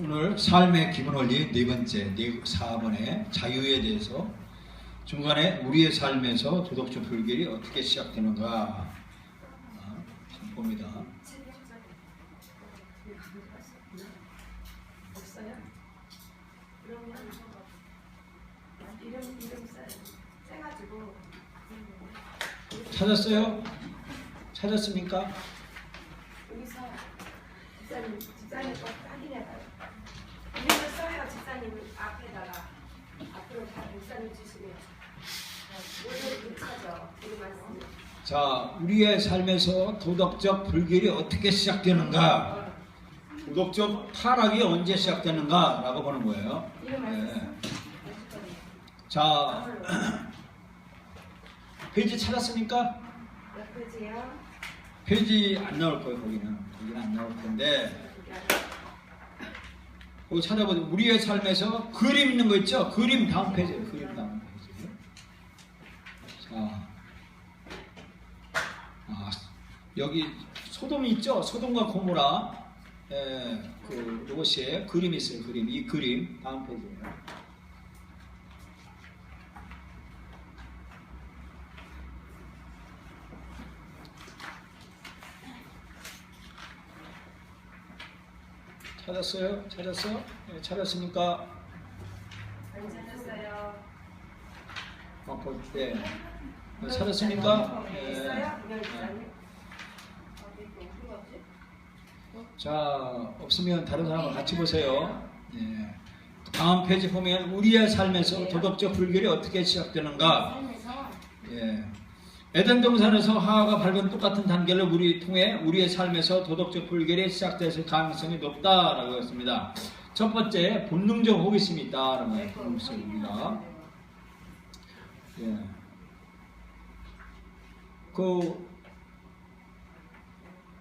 오늘 삶의 기본 원리 네 번째, 4번의 자유에 대해서 중간에 우리의 삶에서 도덕적 불결이 어떻게 시작되는가 봅니다. 없어요? 그러면 이름 써가지고 찾았어요? 찾았습니까? 여기서 집사님 거 확인해봐요. 이름을 써요. 집사님 앞에다가 앞으로 다 목사님 주시면 오늘 찾아 이름만 쓰면. 자, 우리의 삶에서 도덕적 불결이 어떻게 시작되는가, 도덕적 타락이 언제 시작되는가 라고 보는 거예요. 네. 자, 페이지 찾았습니까? 몇 페이지요? 페이지 안 나올 거예요. 거기는 안 나올 텐데 거기 찾아보세요. 우리의 삶에서 그림 있는 거 있죠? 그림 다음 페이지. 그림 다음 페이지. 자, 여기 소돔이 있죠? 소돔과 고모라. 이것이 그림이 있어요. 그림. 이 그림 다음 페이지예요. 찾았어요? 찾았어? 네, 찾았습니까? 안 찾았어요. 볼 때. 찾았습니까? 있어요? 자, 없으면 다른 사람과 같이 보세요. 네. 다음 페이지 보면 우리의 삶에서 도덕적 불결이 어떻게 시작되는가. 예. 에덴 동산에서 하와가 밟은 똑같은 단계를 우리 통해 우리의 삶에서 도덕적 불결이 시작될 가능성이 높다라고 했습니다. 첫 번째, 본능적 호기심이 있다라는 것입니다. 예.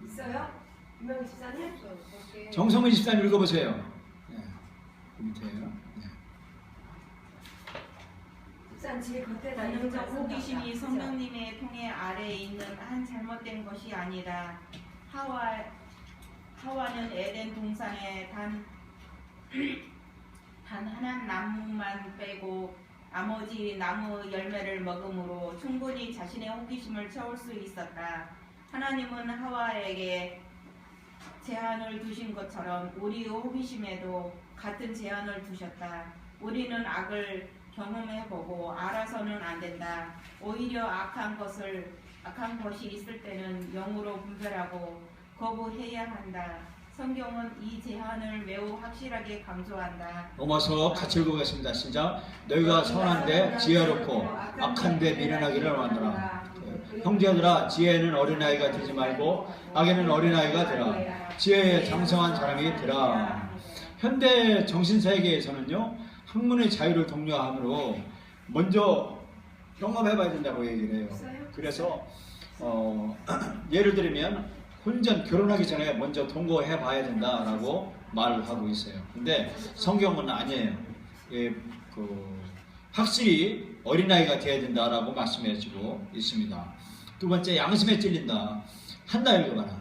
있어요? 유명희 집사님? 정성은 집사님 읽어보세요. 예. 그 밑에요. 본능적 호기심이 성령님의 통해 아래에 있는 한 잘못된 것이 아니라 하와는 에덴 동산에 단 하나 나무만 빼고 나머지 나무 열매를 먹음으로 충분히 자신의 호기심을 채울 수 있었다. 하나님은 하와에게 제한을 두신 것처럼 우리의 호기심에도 같은 제한을 두셨다. 우리는 악을 경험해보고 알아서는 안 된다. 오히려 악한 것이 있을 때는 영으로 분별하고 거부해야 한다. 성경은 이 제한을 매우 확실하게 강조한다. 넘어서 같이 읽어보겠습니다. 시작. 너희가 선한데 지혜롭고 악한데 미련하기를 원하노라. 형제들아, 지혜는 어린아이가 되지 말고 악에는 어린아이가 되라. 지혜에 장성한 사람이 되라. 현대 정신세계에서는요, 학문의 자유를 독려함으로 먼저 경험해봐야 된다고 얘기를 해요. 그래서 예를 들면 혼전 결혼하기 전에 먼저 동거해봐야 된다라고 말을 하고 있어요. 근데 성경은 아니에요. 확실히 어린아이가 돼야 된다라고 말씀해주고 있습니다. 두 번째, 양심에 찔린다. 한나 읽어봐라.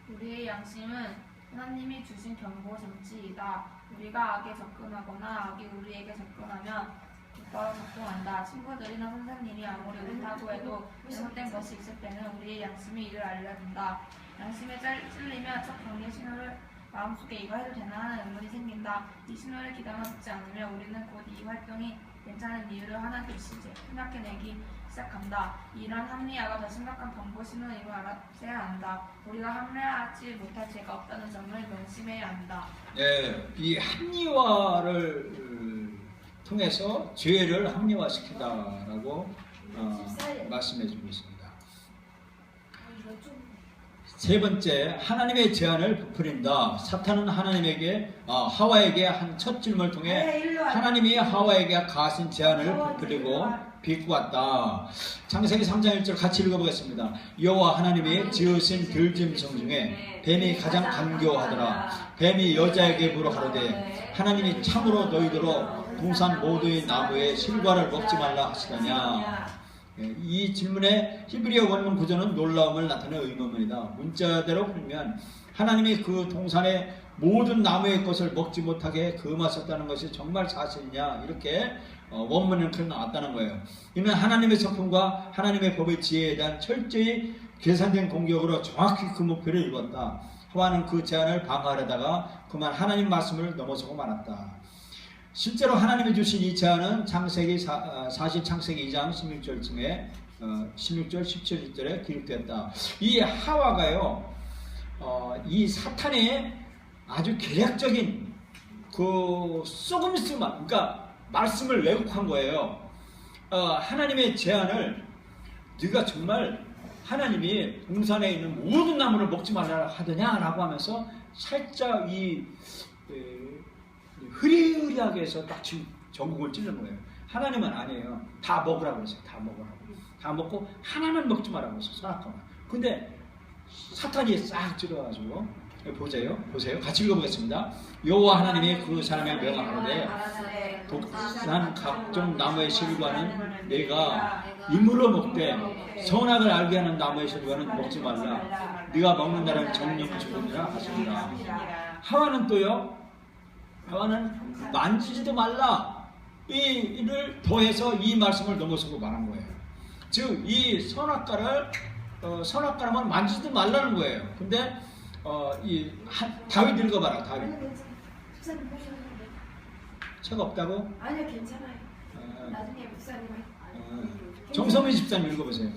우리의 양심은 하나님이 주신 경고 장치이다. 우리가 악에 접근하거나 악이 우리에게 접근하면 곧바로 작동한다. 친구들이나 선생님이 아무리 옳다고 해도 잘못된 것이 있을 때는 우리의 양심이 이를 알려준다. 양심에 찔리면 첫 경계 신호를 마음속에 이거 해도 되나 하는 의문이 생긴다. 이 신호를 기다려 듣지 않으면 우리는 곧 이 활동이 괜찮은 이유를 하나둘씩 생각해내기 시작한다. 이런 합리화가 더 심각한 경고 신호임을 알아야 한다. 우리가 합리화하지 못할 죄가 없다는 점을 명심해야 한다. 네, 이 합리화를 통해서 죄를 합리화시킨다라고 말씀해주고 있습니다. 세 번째, 하나님의 제안을 부풀린다. 사탄은 하나님에게 하와에게 한 첫 질문을 통해 하나님이 하와에게 가하신 제안을 부풀리고 비꼬았다. 창세기 3장 1절 같이 읽어보겠습니다. 여호와 하나님이 지으신 들짐승 중에 뱀이 가장 간교하더라. 뱀이 여자에게 물어 가로되 하나님이 참으로 너희더러 동산 모두의 나무의 실과를 먹지 말라 하시더냐. 이 질문의 히브리어 원문 구조는 놀라움을 나타내는 의문문이다. 문자대로 풀면 하나님이 그 동산의 모든 나무의 것을 먹지 못하게 금하셨다는 것이 정말 사실이냐 이렇게 원문은 그렇게 나왔다는 거예요. 이는 하나님의 성품과 하나님의 법의 지혜에 대한 철저히 계산된 공격으로 정확히 그 목표를 이뤘다. 하와는 그 제안을 방어하려다가 그만 하나님 말씀을 넘어서고 말았다. 실제로 하나님이 주신 이 제안은 창세기 2장 16절쯤에 16절 17절에 기록되었다. 이 하와가요 이 사탄의 아주 계략적인 그 쏘금수만 그러니까 말씀을 왜곡한 거예요. 하나님의 제안을 네가 정말 하나님이 동산에 있는 모든 나무를 먹지 말라 하더냐라고 하면서 살짝 이 흐리흐리하게 해서 딱 지금 전국을 찔른 거예요. 하나님은 아니에요. 다 먹으라고 그랬어요. 다 먹으라고. 다 먹고 하나만 먹지 말라고 했어요. 선악과만. 근데 사탄이 싹 찔러가지고 보세요. 같이 읽어보겠습니다. 여호와 하나님이 그 사람의 명하되 독산 각종 나무의 실과는 내가 임으로 먹되 선악을 알게 하는 나무의 실과는 먹지 말라. 네가 먹는 날은 정령 죽으리라 하시니라. 하와는 또요. 하와는 만지지도 말라. 이를 더해서 이 말씀을 넘어서고 말한 거예요. 즉 이 선악과라면 만지지도 말라는 거예요. 근데 다윗 읽어봐라. 다윗. 집사님 보셔도 돼요. 책 없다고? 아니요, 괜찮아요. 나중에 목사님 정성민 집사님 읽어보세요.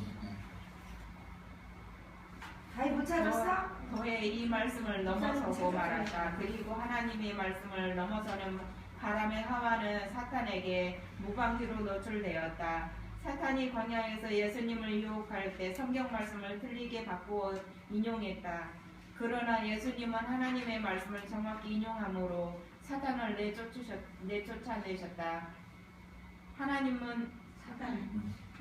다이 못 찾았어? 더해 이 말씀을 넘어서고 말한다. 그리고 하나님의 말씀을 넘어서는 바람의 하와는 사탄에게 무방비로 노출되었다. 사탄이 광야에서 예수님을 유혹할 때 성경 말씀을 틀리게 바꾸어 인용했다. 그러나 예수님은 하나님의 말씀을 정확히 인용함으로 사탄을 내쫓아내셨다.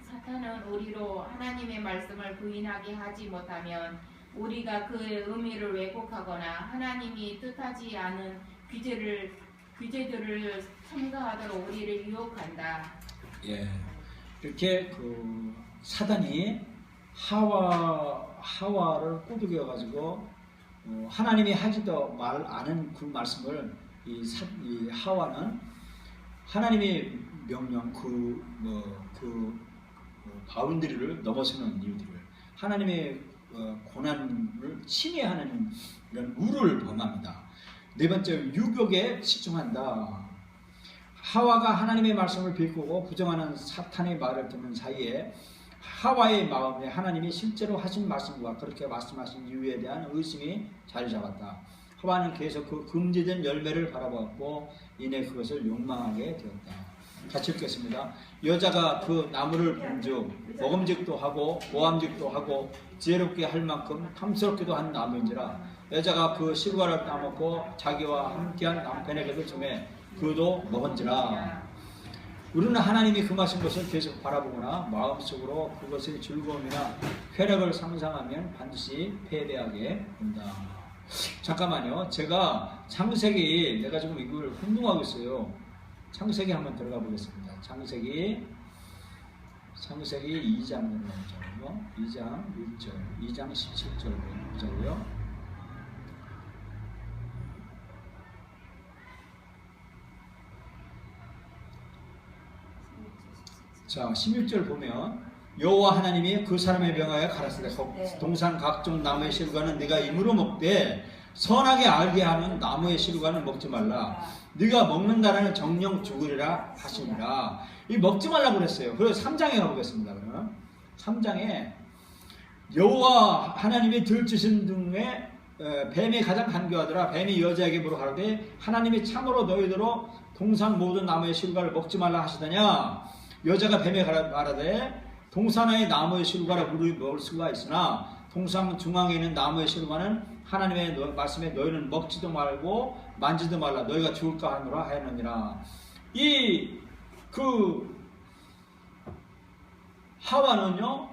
사탄은 우리로 하나님의 말씀을 부인하게 하지 못하면 우리가 그 의미를 왜곡하거나 하나님이 뜻하지 않은 규제들을 첨가하도록 우리를 유혹한다. 예, 이렇게 그 사단이 하와를 꼬드겨 가지고 하나님이 하지도 말 않은 그 말씀을 이 하와는 하나님의 명령 바운드리를 넘어서는 이유들을 하나님의 고난을 침해하는 이런 우를 범합니다. 네 번째, 유혹에 치중한다. 하와가 하나님의 말씀을 비꼬고 부정하는 사탄의 말을 듣는 사이에 하와의 마음에 하나님이 실제로 하신 말씀과 그렇게 말씀하신 이유에 대한 의심이 자리 잡았다. 하와는 계속 그 금지된 열매를 바라보았고 이내 그것을 욕망하게 되었다. 같이 읽겠습니다. 여자가 그 나무를 본즉 먹음직도 하고 보암직도 하고 지혜롭게 할 만큼 탐스럽기도 한 나무인지라 여자가 그 실과를 따먹고 자기와 함께한 남편에게도 주매 그도 먹은지라. 우리는 하나님이 금하신 것을 계속 바라보거나 마음속으로 그것의 즐거움이나 쾌락을 상상하면 반드시 패배하게 된다. 잠깐만요. 제가 창세기 내가 지금 이걸 혼동하고 있어요. 창세기 한번 들어가 보겠습니다. 창세기 2장으로 나오죠. 2장 1절, 2장 17절 보자고요. 자, 16절 보면 여호와 하나님이 그 사람의 명하여 가라사대 동산 각종 나무의 실과는 네가 임으로 먹되 선하게 알게 하는 나무의 실과는 먹지 말라. 네가 먹는다라는 정령 죽으리라 하시니라. 이 먹지 말라고 그랬어요. 그래서 3장에 가보겠습니다. 그러면 3장에 여호와 하나님이 들주신 등에 뱀이 가장 간교하더라. 뱀이 여자에게 물어가라되 하나님이 참으로 너희들로 동산 모든 나무의 실과를 먹지 말라 하시더냐. 여자가 뱀에 말하되 동산의 나무의 실과를 우리 먹을 수가 있으나 동산 중앙에 있는 나무의 실과는 하나님의 말씀에 너희는 먹지도 말고 만지도 말라 너희가 죽을까 하노라 하였느니라. 하와는요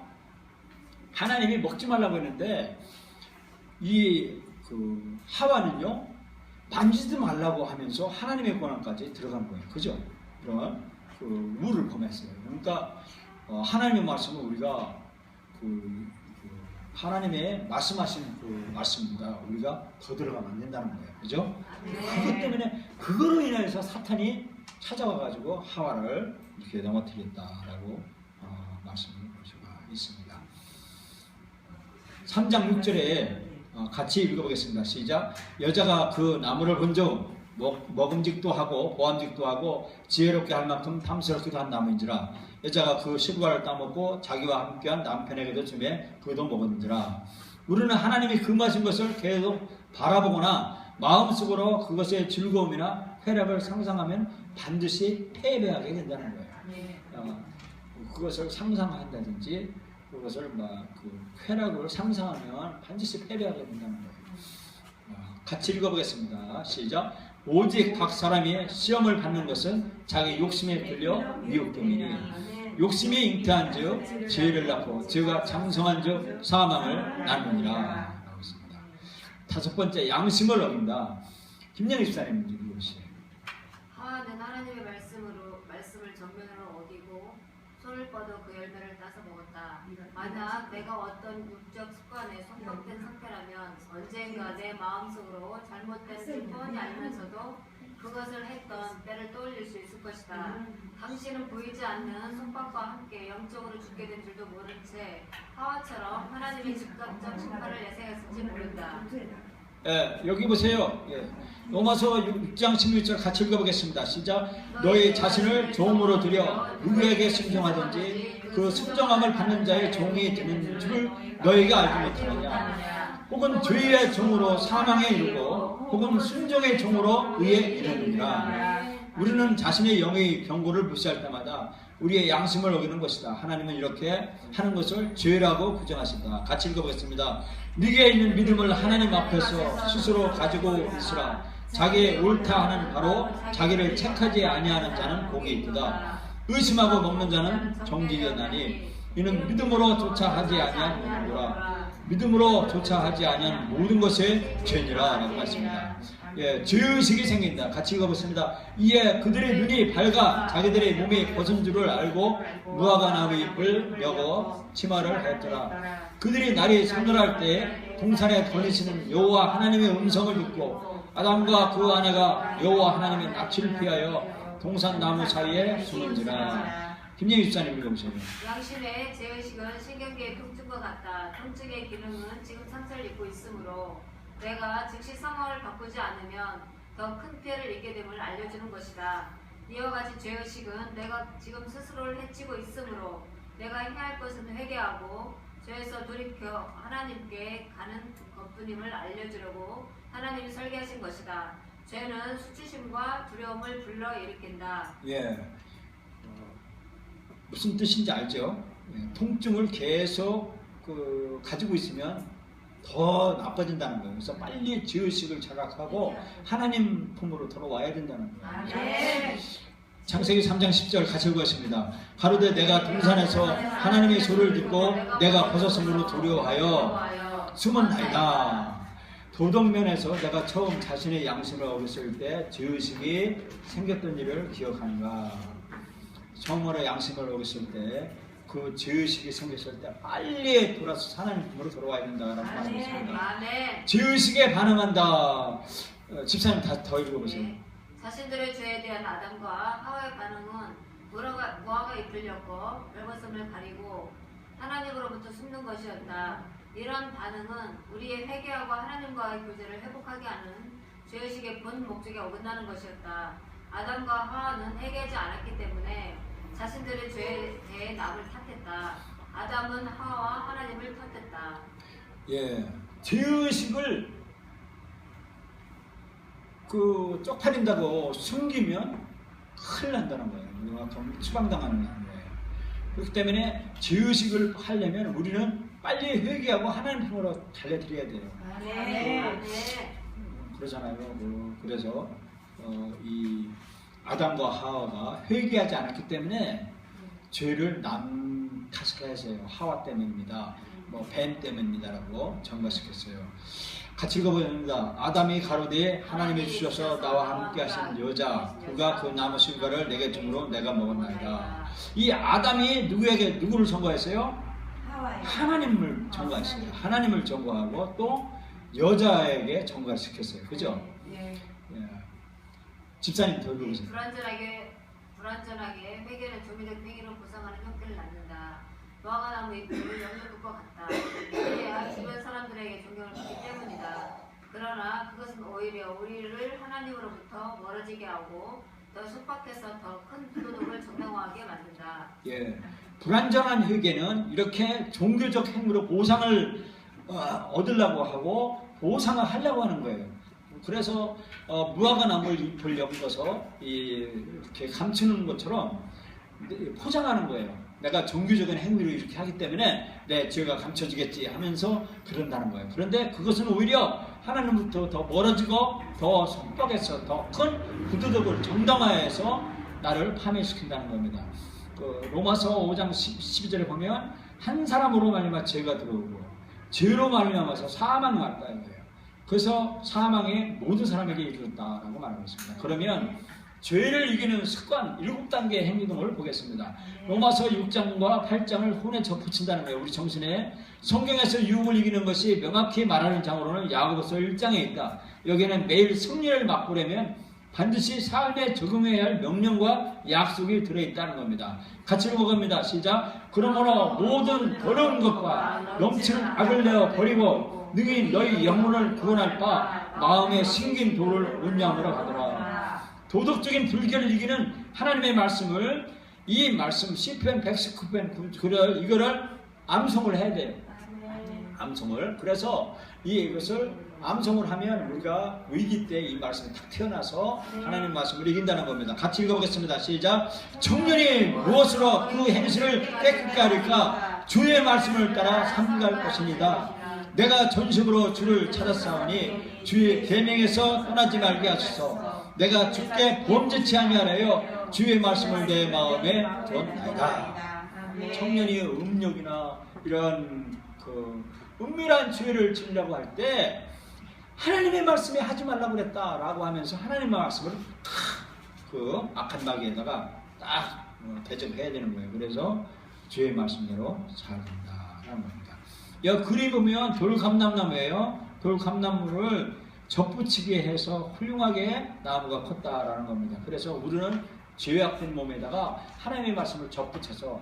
하나님이 먹지 말라고 했는데 하와는요 만지지 말라고 하면서 하나님의 권한까지 들어간 거예요. 그죠? 그런 우를 범했어요. 그러니까 하나님의 말씀은 우리가 하나님의 말씀하신 그 말씀보다 우리가 더 들어가면 안 된다는 거예요. 그죠? 그것 때문에 그거로 인해서 사탄이 찾아와가지고 하와를 이렇게 넘어뜨렸다라고 말씀을 볼 수가 있습니다. 3장 6절에 같이 읽어보겠습니다. 시작. 여자가 그 나무를 본 적 먹음직도 하고 보암직도 하고 지혜롭게 할 만큼 탐스럽기도 한 나무인지라. 여자가 그 실과를 따먹고 자기와 함께한 남편에게도 주매 그도 먹은지라. 우리는 하나님이 금하신 것을 계속 바라보거나 마음속으로 그것의 즐거움이나 쾌락을 상상하면 반드시 패배하게 된다는 거예요. 그것을 상상한다든지 그것을 그 쾌락을 상상하면 반드시 패배하게 된다는 거예요. 같이 읽어보겠습니다. 시작. 오직 각 사람이 시험을 받는 것은 자기 욕심에 끌려 미혹됨이니 욕심이 잉태한 즉 죄를 낳고 죄가 장성한 즉 사망을 낳느니라. 라고 있습니다. 5번째, 양심을 어긴다. 김영희 집사님 읽어보시죠. 하와는 하나님의 말씀을 정면으로 어기고 손을 뻗어 그 열매를 따서 먹었다. 만약 내가 어떤 육적 습관에 속박된 상태라면 언젠가 내 마음속으로 잘못된 뻔히 알면서도 그것을 했던 때를 떠올릴 수 있을 것이다. 당신은 보이지 않는 속박과 함께 영적으로 죽게 된 줄도 모른 채 하와처럼 하나님의 즉각적 심판을 예상했을지 모른다. 여기 보세요. 로마서 6장 16절 같이 읽어보겠습니다. 시작. 너희 자신을 종으로 들여 누구에게 순종하든지 그 순종함을 받는 자의 종이 되는 줄 너희가 알지 못하느냐. 혹은 죄의 종으로 사망에 이르고 혹은 순종의 종으로 의에 이르느니라. 우리는 자신의 영의 경고를 무시할 때마다 우리의 양심을 어기는 것이다. 하나님은 이렇게 하는 것을 죄라고 부정하신다. 같이 읽어보겠습니다. 네게 있는 믿음을 하나님 앞에서 스스로 가지고 있으라. 자기의 옳다 하는 바로 자기를 책하지 아니하는 자는 복이 있도다. 의심하고 먹는 자는 정직이었나니 이는 믿음으로 조차 하지 아니한 모든거라. 믿음으로 조차 하지 아니한 모든 것이 죄니라. 라고 말씀입니다. 죄의식이 생긴다. 같이 읽어보겠습니다. 이에 그들의 눈이 밝아 자기들의 몸이 벗은 줄을 알고 무화과 나무 잎을 여고 치마를 했더라. 그들이 날이 서늘할 때 동산에 거니시는 여호와 하나님의 음성을 듣고 아담과 그 아내가 여호와 하나님의 낯을 피하여 동산 나무 사이에 숨은지라. 김영희 집사님 읽어보세요. 양심의 죄의식은 신경계의 통증과 같다. 통증의 기능은 지금 상처를 입고 있으므로 내가 즉시 상황을 바꾸지 않으면 더 큰 피해를 입게 됨을 알려주는 것이다. 이와 같이 죄의식은 내가 지금 스스로를 해치고 있으므로 내가 해야 할 것은 회개하고 죄에서 돌이켜 하나님께 가는 것뿐임을 알려주려고 하나님이 설계하신 것이다. 죄는 수치심과 두려움을 불러일으킨다. 무슨 뜻인지 알죠? 통증을 계속 가지고 있으면 더 나빠진다는 거예요. 그래서 빨리 죄의식을 자각하고 하나님 품으로 돌아와야 된다는 거예요. 창세기 3장 10절 같이 읽었습니다. 가로되 내가 동산에서 하나님의 소리를 듣고 내가 벗어섬으로 두려워하여 숨었나이다. 도덕면에서 내가 처음 자신의 양심을 어겼을 때 죄의식이 생겼던 일을 기억하는가. 처음으로 양심을 어겼을 때 그 죄의식이 생겼을 때 빨리 돌아서 하나님 품으로 돌아와야 된다라고 말했습니다. 죄의식에 반응한다. 집사님 더 읽어보세요. 자신들의 죄에 대한 아담과 하와의 반응은 무화과 잎을 엮고 별벗음을 가리고 하나님으로부터 숨는 것이었다. 이런 반응은 우리의 회개하고 하나님과의 교제를 회복하게 하는 죄의식의 본 목적에 어긋나는 것이었다. 아담과 하와는 회개하지 않았기 때문에 자신들의 죄에 대해 남을 탓했다. 아담은 하와와 하나님을 탓했다. 죄의식을 쪽팔린다고 숨기면 큰일 난다는 거예요. 우리가 추방당하는 거예요. 그렇기 때문에 죄의식을 하려면 우리는 빨리 회개하고 하나님 품으로 달려드려야 돼요. 그러잖아요. 그래서 이 아담과 하와가 회개하지 않았기 때문에 죄를 남 탓을 했어요. 하와 때문입니다. 뱀 때문입니다라고 전가시켰어요. 같이 읽어보겠습니다. 아담이 가로되 하나님이 주셔서 나와 함께 하신 여자 그가 그 나무 실과를 내게 주므로 내가 먹었나이다. 이 아담이 누구를 전거했어요? 하와이. 하나님을 전거했어요. 하나님을 전거하고 또 여자에게 전거를 시켰어요. 그죠? 예. 예. 집사님 더 읽어보세요. 불완전하게 회개는 조미적 행위로 보상하는 형태를 낳는다. 무화과 나무 잎을 영육국과 같다. 그래야 주변 사람들에게 존경을 받기 때문이다. 그러나 그것은 오히려 우리를 하나님으로부터 멀어지게 하고 더 속박해서 더 큰 부도덕을 정당화하게 만든다. 예. 불완전한 회개는 이렇게 종교적 행위로 보상을 얻으려고 하고 보상을 하려고 하는 거예요. 그래서 무화과 나무 잎을 엮어서 이렇게 감추는 것처럼 포장하는 거예요. 내가 종교적인 행위로 이렇게 하기 때문에 내 죄가 감춰지겠지 하면서 그런다는 거예요. 그런데 그것은 오히려 하나님부터 더 멀어지고 더 속박해서 더 큰 부도덕을 정당화해서 나를 파멸시킨다는 겁니다. 그 로마서 5장 12절에 보면 한 사람으로 말미암아 죄가 들어오고 죄로 말미암아서 사망이 왔다는 거예요. 그래서 사망이 모든 사람에게 이르렀다라고 말하고 있습니다. 그러면 죄를 이기는 습관 7단계 행동을 보겠습니다. 로마서 6장과 8장을 혼에 접붙인다는 거예요. 우리 정신에 성경에서 유혹을 이기는 것이 명확히 말하는 장으로는 야고보서 1장에 있다. 여기는 매일 승리를 맛보려면 반드시 삶에 적용해야 할 명령과 약속이 들어있다는 겁니다. 같이 읽어봅니다. 시작. 그러므로 모든 더러운 것과 넘치는 악을 내어 버리고 능히 너희 영혼을 구원할 바 마음에 심긴 도를 온유함으로 하더라. 도덕적인 불결을 이기는 하나님의 말씀을 이 말씀 시편 119편 이거를 암송을 해야 돼요. 암송을. 그래서 이것을 암송을 하면 우리가 위기 때 이 말씀이 탁 태어나서 하나님 말씀을 이긴다는 겁니다. 같이 읽어보겠습니다. 시작. 청년이 무엇으로 그 행실을 깨끗게 하리까? 주의 말씀을 따라 삼갈 것입니다. 내가 전심으로 주를 찾았사오니 주의 계명에서 떠나지 말게 하소서. 내가 주께 범죄치 아니하여 주의 말씀을 내 마음에 뒀나이다. 청년이 음욕이나 이런 은밀한 죄를 지으려고 할 때 하나님의 말씀에 하지 말라고 그랬다라고 하면서 하나님의 말씀을 그 악한 마귀에다가 딱 대접해야 되는 거예요. 그래서 주의 말씀대로 살아야 된다라는 겁니다. 여기 글이 보면 돌감람나무예요. 돌감나무를 접붙이게 해서 훌륭하게 나무가 컸다라는 겁니다. 그래서 우리는 죄악된 몸에다가 하나님의 말씀을 접붙여서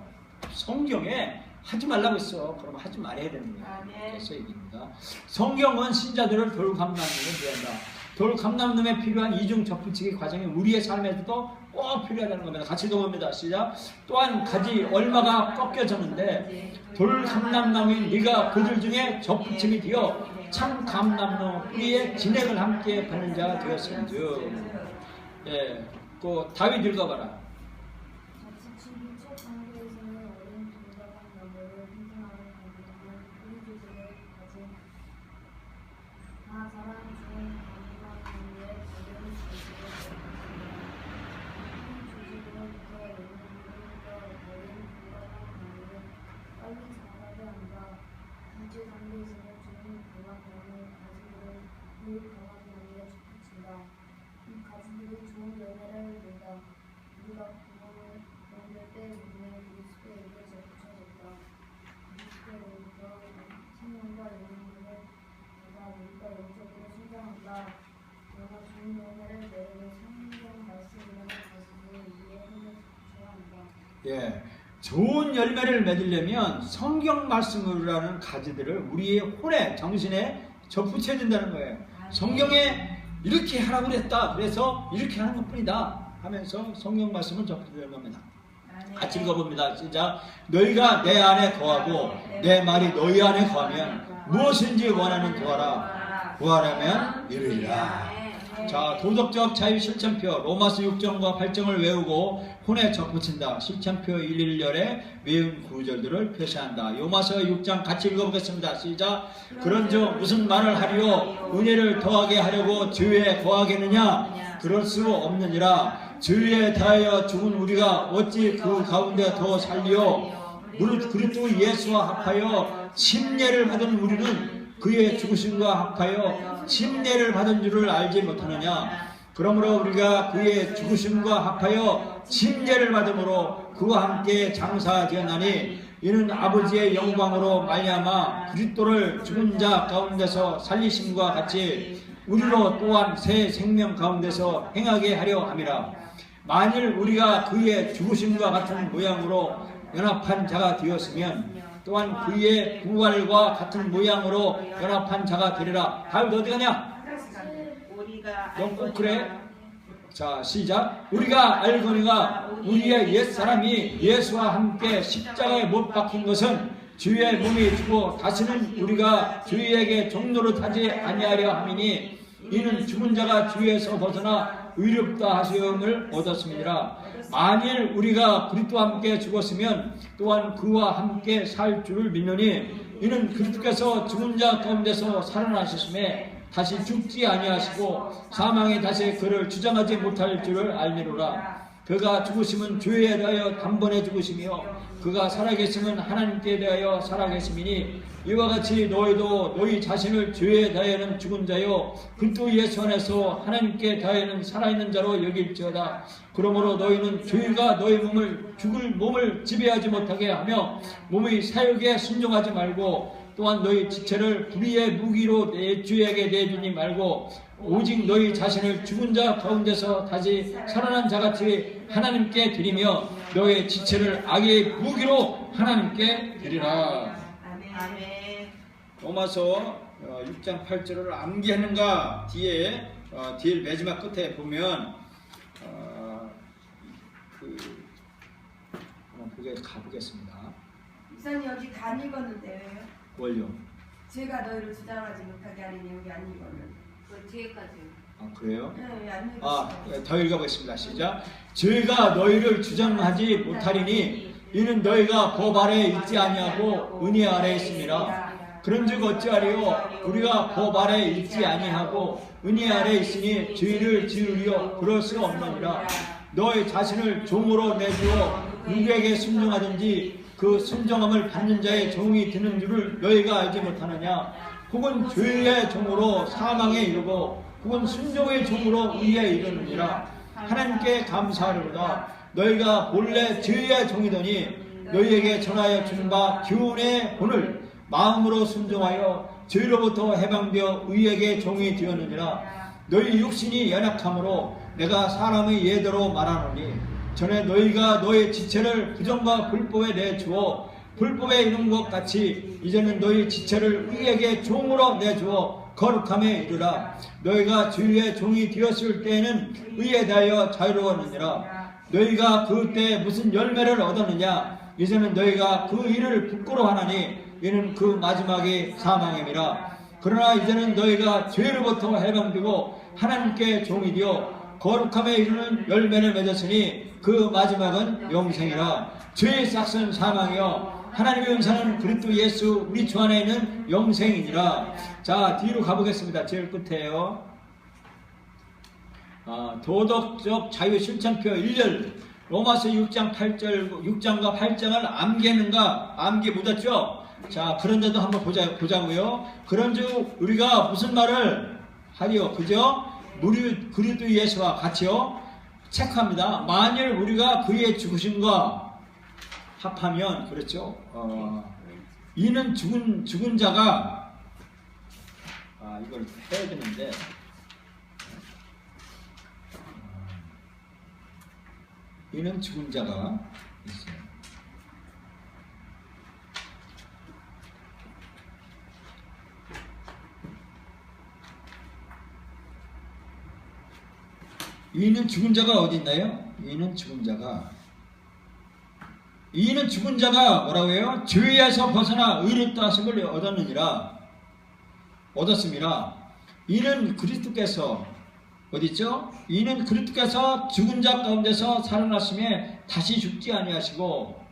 성경에 하지 말라고 했어. 그럼 하지 말아야 되는 거예요. 그래서 얘기입니다. 성경은 신자들을 돌감람눈에 대한다. 돌감람눈에 필요한 이중 접붙이기 과정이 우리의 삶에서도 꼭 필요하다는 겁니다. 같이 읽어봅니다. 시작. 또한 가지 얼마가 꺾여졌는데 돌감람나무인 네가 그들 중에 접붙임이 되어 참 감람나무 뿌리에 진액을 함께 받는 자가 되었은즉. 예, 그 다윗 읽어봐라. 예, 좋은 열매를 맺으려면 성경 말씀이라는 가지들을 우리의 혼에, 정신에 접붙여야 된다는 거예요. 성경에 이렇게 하라고 그랬다. 그래서 이렇게 하는 것뿐이다 하면서 성경 말씀을 접붙여야 겁니다. 같이 읽어봅니다. 시작. 너희가 내 안에 거하고 내 말이 너희 안에 거하면 무엇인지 원하는 구하라면 이루리라. 자, 도덕적 자유 실천표 로마서 6장과 8장을 외우고 혼에 접붙인다. 실천표 1일열에 외운 구절들을 표시한다. 로마서 6장 같이 읽어보겠습니다. 시작. 그런즉 무슨 말을 하리요? 은혜를 더하게 하려고 죄에 거하겠느냐? 그럴 수 없느니라. 죄에 대하여 죽은 우리가 어찌 그 가운데 더 살리요? 무릇 그리스도 예수와 합하여 침례를 받은 우리는 그의 죽으심과 합하여 침례를 받은 줄을 알지 못하느냐. 그러므로 우리가 그의 죽으심과 합하여 침례를 받음으로 그와 함께 장사되었나니 이는 아버지의 영광으로 말미암아 그리스도를 죽은 자 가운데서 살리심과 같이 우리로 또한 새 생명 가운데서 행하게 하려 함이라. 만일 우리가 그의 죽으심과 같은 모양으로 연합한 자가 되었으면 또한 그의 부활과 같은 모양으로 연합한 자가 되리라. 다윗 어디 가냐? 우리가 넌 꼭 그래? 자, 시작. 우리가 알거니가 우리의 옛사람이 예수와 함께 십자가에 못 박힌 것은 주의 몸이 주고 다시는 우리가 주에게 종노릇하지 아니하려 함이니 이는 죽은 자가 주에서 벗어나 의롭다 하심을 얻었음이니라. 만일 우리가 그리스도와 함께 죽었으면 또한 그와 함께 살 줄을 믿느니 이는 그리스도께서 죽은 자 가운데서 살아나셨음에 다시 죽지 아니하시고 사망이 다시 그를 주장하지 못할 줄을 알미로라. 그가 죽으심은 죄에 대하여 단번에 죽으시며 그가 살아계심은 하나님께 대하여 살아계심이니 이와 같이 너희도 너희 자신을 죄에 대하여는 죽은 자요 그리스도 예수 안에서 하나님께 대하여는 살아있는 자로 여길지어다. 그러므로 너희는 죄가 너희 몸을 죽을 몸을 지배하지 못하게 하며 몸의 사욕에 순종하지 말고 또한 너희 지체를 불의의 무기로 내 주에게 내주니 말고 오직 너희 자신을 죽은 자 가운데서 다시 살아난 자같이 하나님께 드리며 너희 지체를 악의 무기로 하나님께 드리라. 아멘. 로마서 6장 8절을 암기하는가 뒤에 뒤에 마지막 끝에 보면 한번 가보겠습니다. 목사님 여기 다 안 읽었는데 왜요? 뭘요? 제가 너희를 주장하지 못하게 하리니 여기 안 읽었는데. 그 뒤에까지요. 아 그래요? 네, 안 읽었어요. 더 읽어보겠습니다. 시작. 죄가 너희를 주장하지 못하리니 이는 너희가 법 아래에 있지 아니하고 은혜 아래에 있음이라. 그런즉 어찌하리요? 우리가 법 아래에 있지 아니하고 은혜 아래에 있으니 죄를 지으려 그럴 수가 없느니라. 너희 자신을 종으로 내주어 누구에게 순종하든지 그 순종함을 받는 자의 종이 되는 줄을 너희가 알지 못하느냐. 혹은 죄의 종으로 사망에 이르고 혹은 순종의 종으로 의에 이르느니라. 하나님께 감사하려다. 너희가 본래 죄의 종이더니 너희에게 전하여 준 바 교훈의 본을 마음으로 순종하여 죄로부터 해방되어 의에게 종이 되었느니라. 너희 육신이 연약함으로 내가 사람의 예대로 말하노니 전에 너희가 너희 지체를 부정과 불법에 내주어 불법에 이른 것 같이 이제는 너희 지체를 의에게 종으로 내주어 거룩함에 이르라. 너희가 주의 종이 되었을 때에는 의에 대하여 자유로웠느니라. 너희가 그때 무슨 열매를 얻었느냐. 이제는 너희가 그 일을 부끄러워하나니 이는 그 마지막이 사망임이라. 그러나 이제는 너희가 죄로부터 해방되고 하나님께 종이 되어 거룩함에 이르는 열매를 맺었으니 그 마지막은 영생이라. 죄의 싹은 사망이요 하나님의 은사는 그리스도 예수 우리 주 안에 있는 영생이니라. 자, 뒤로 가보겠습니다. 제일 끝에요. 도덕적 자유 실천표 1절 로마서 6장과 8장을 암기했는가? 암기 묻었죠? 자, 그런데도 한번 보자고요. 그런즉 우리가 무슨 말을 하리요? 그죠? 우리 그리스도 예수와 같이요. 체크합니다. 만일 우리가 그의 죽으심과 합하면 그렇죠. 이는 죽은 자가 이걸 해야 되는데 이는 죽은 자가 있어요. 이는 죽은 자가 어디 있나요? 이는 죽은 자가 뭐라고 해요? 죄에서 벗어나 의롭다 하심을 얻었음이라. 이는 그리스도께서 어디 있죠? 이는 그리스도께서 죽은 자 가운데서 살아나심에 다시 죽지 아니하시고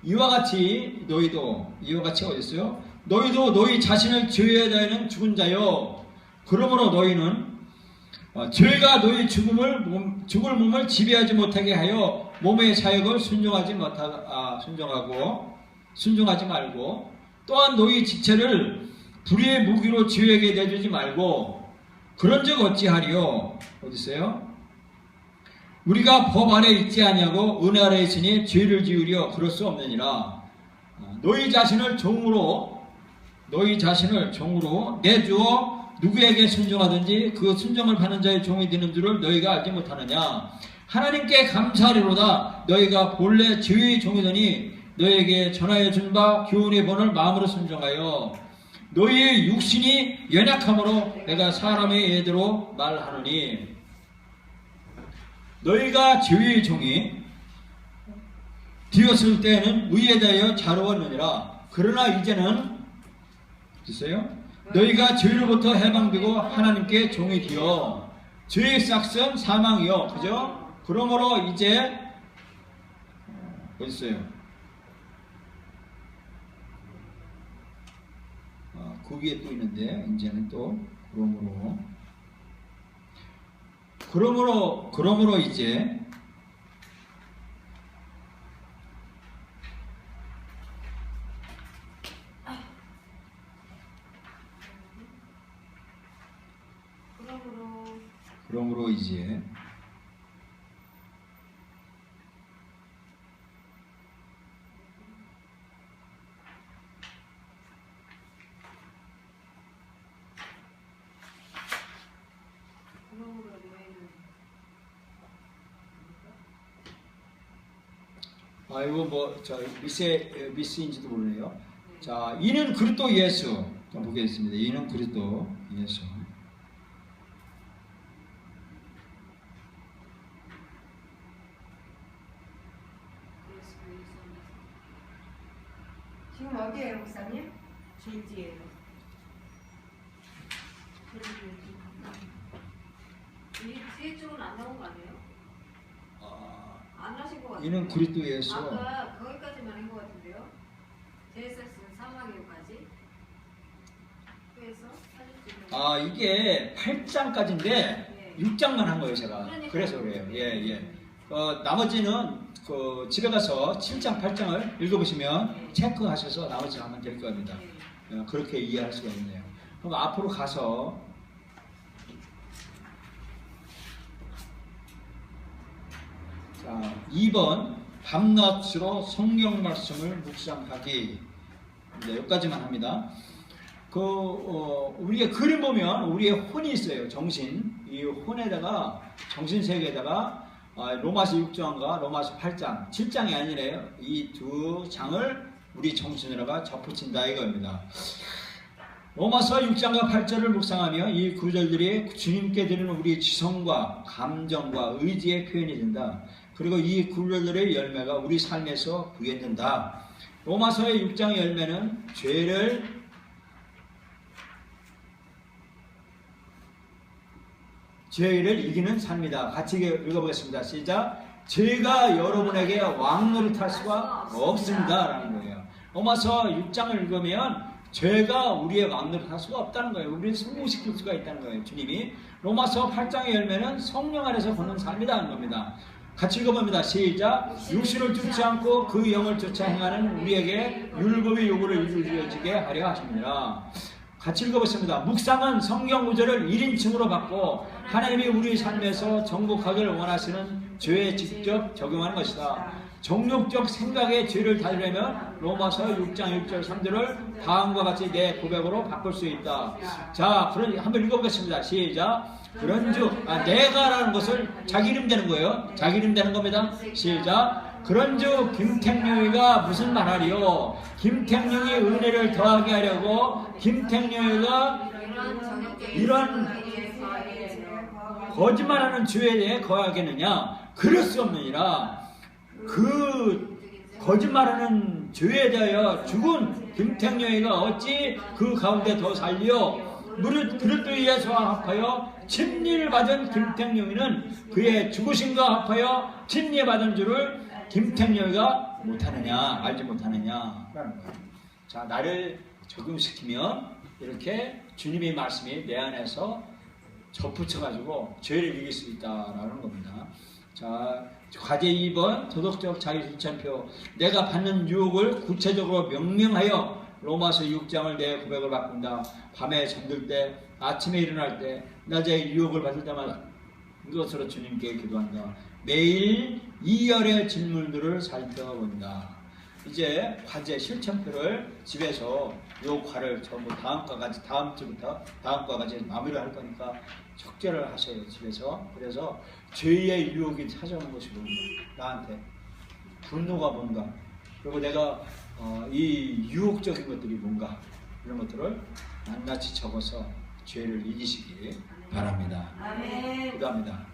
이와 같이 어디 있어요? 너희도 너희 자신을 죄에 대하여는 죽은 자요. 그러므로 너희는 죄가 너희 죽을 몸을 지배하지 못하게 하여 몸의 사역을 순종하지 말고 또한 너희 지체를 불의의 무기로 지혜에게 내주지 말고 그런 적 어찌하리요? 어디 있어요? 우리가 법 아래 있지 아니하고 은혜 아래 있으니 죄를 지으려 그럴 수 없느니라. 너희 자신을 종으로 내주어 누구에게 순종하든지 그 순종을 받는 자의 종이 되는 줄을 너희가 알지 못하느냐. 하나님께 감사하리로다. 너희가 본래 지혜의 종이더니 너희에게 전하여 준 바 교훈의 본을 마음으로 순종하여 너희의 육신이 연약함으로 내가 사람의 예대로 말하노니. 너희가 지혜의 종이 되었을 때에는 의에 대하여 자루었느니라. 그러나 이제는 됐어요? 너희가 죄로부터 해방되고 하나님께 종이 되어 죄의 싹은 사망이요. 그죠? 그러므로 이제 어디 있어요? 그 위에 또 있는데 이제는 또 그러므로 이제 이거 미스인지도 모르네요. 자, 이는 그리스도 예수. 좀 보겠습니다. 이는 그리스도 예수. 지금 어디에요, 목사님? 죄지예요. 이 뒤에 쪽은 안 나온 거 아니에요? 안 하신 것 같아요. 이는 그리스도 예수. 아까 거기까지만 한 것 같은데요. 제사스는 사막여까지. 그래서 이게 8장까지인데 네. 6장만 한 거예요, 제가. 그러니까요. 그래서 그래요. 예. 나머지는 집에 가서 7장, 8장을 읽어보시면 체크하셔서 나머지 하면 될 겁니다. 그렇게 이해할 수가 있네요. 그럼 앞으로 가서 자, 2번 밤낮으로 성경 말씀을 묵상하기. 이제 여기까지만 합니다. 우리가 그림 보면 우리의 혼이 있어요. 정신. 이 혼에다가 정신세계에다가 로마서 6장과 로마서 8장, 7장이 아니래요. 이 두 장을 우리 정신으로가 접붙인다 이겁니다. 로마서 6장과 8절을 묵상하며 이 구절들이 주님께 드리는 우리 지성과 감정과 의지의 표현이 된다. 그리고 이 구절들의 열매가 우리 삶에서 구현된다. 로마서의 6장의 열매는 죄를 이기는 삶이다. 같이 읽어보겠습니다. 시작. 죄가 여러분에게 왕노릇할 수가 없습니다. 라는 거예요. 로마서 6장을 읽으면 죄가 우리의 왕노릇할 수가 없다는 거예요. 우리를 성공시킬 수가 있다는 거예요. 주님이. 로마서 8장의 열매는 성령 안에서 걷는 삶이다 하는 겁니다. 같이 읽어봅니다. 시작. 육신을 쫓지 않고 그 영을 쫓아 행하는 우리에게 율법의 요구를 이루어지게 하려 하십니다. 같이 읽어보겠습니다. 묵상은 성경 구절을 1인칭으로 받고 하나님이 우리 삶에서 정복하기를 원하시는 죄에 직접 적용하는 것이다. 정욕적 생각의 죄를 다루려면 로마서 6장 1절 3절을 다음과 같이 내 고백으로 바꿀 수 있다. 자, 한번 읽어보겠습니다. 시작. 그런즉 내가라는 것을 자기 이름 되는 거예요. 자기 이름 되는 겁니다. 시작. 그런즉 김택룡이가 무슨 말하리요? 김택룡이 은혜를 더하게 하려고 김택룡이가 이런 거짓말하는 죄에 대해 거하겠느냐? 그럴 수 없느니라. 그 거짓말하는 죄에 대하여 죽은 김택룡이가 어찌 그 가운데 더 살리요? 무릇 그리스도 예수와 합하여 침례를 받은 김택룡이는 그의 죽으심과 합하여 침례 받은 줄을 김택룡이가 못하느냐, 알지 못하느냐 라는 거예요. 자, 나를 적용시키면 이렇게 주님의 말씀이 내 안에서 접붙여가지고 죄를 이길 수 있다라는 겁니다. 자, 과제 2번 도덕적 자유실천표. 내가 받는 유혹을 구체적으로 명명하여 로마서 6장을 내 고백을 바꾼다. 밤에 잠들 때, 아침에 일어날 때, 낮에 유혹을 받을 때마다 이것으로 주님께 기도한다. 매일 2열의 질문들을 살펴본다. 이제 과제 실천표를 집에서 요 과를 전부 다음 주부터 다음 과까지 마무리를 할 거니까 척제를 하세요, 집에서. 그래서 죄의 유혹이 찾아오는 것이 뭔가, 나한테 분노가 뭔가, 그리고 내가 이 유혹적인 것들이 뭔가, 이런 것들을 낱낱이 적어서 죄를 이기시기 바랍니다. 아멘. 기도합니다.